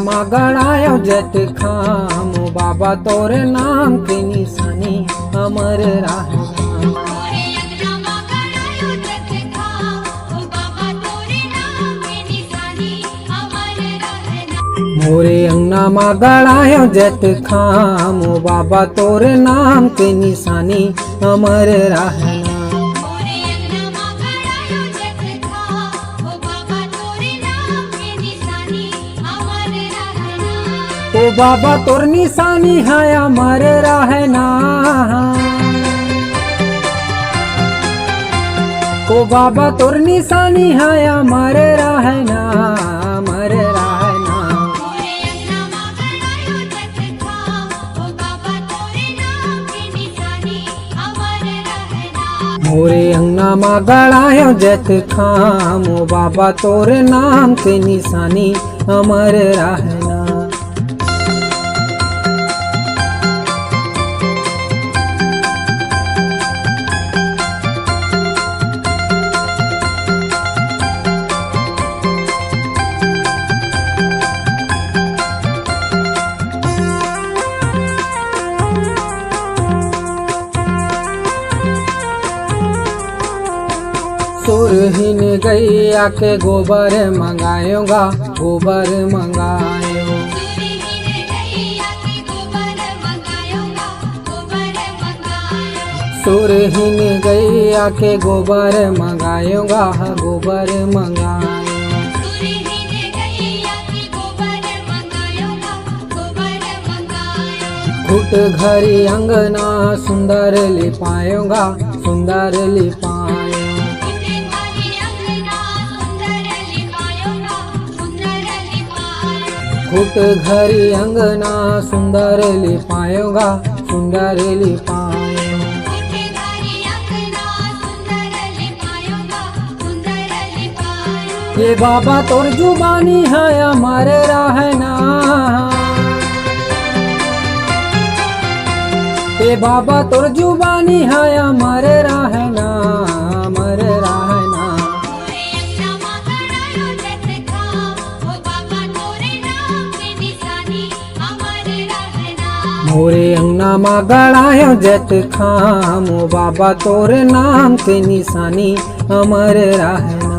मा गड़ायो जट खामो बाबा तोरे नाम के निशानी अमर रहना। मोरे अंगना मा गड़ायो जट खामो बाबा तोरे नाम के निशानी अमर रहना। ओ बाबा तोर निशानी है अमर रहना। ओ बाबा तोर निशानी है अमर रहना, अमर रहना। मोरे अंगना मा गड़ायो जट खामो बाबा तोरे नाम के निशानी अमर रहना। सुरहीन गैया के गोबर मंगायोगा, गोबर मंगायो। सुरहीन गैया के गोबर मंगायोगा, गोबर मंगायो। घुट घरी अंगना सुंदर लिपायोगा, सुंदर लिपायो। घुट घरी अंगना सुंदर लिपायोगा, सुंदर लिपायो। ये बाबा तोर जुबानी है अमर रहना। ये बाबा तोर जुबानी है अमर रहना, अमर रहना। मोरे अंगना मा गड़ायो जट खामो बाबा तोरे नाम के निशानी अमर रहना।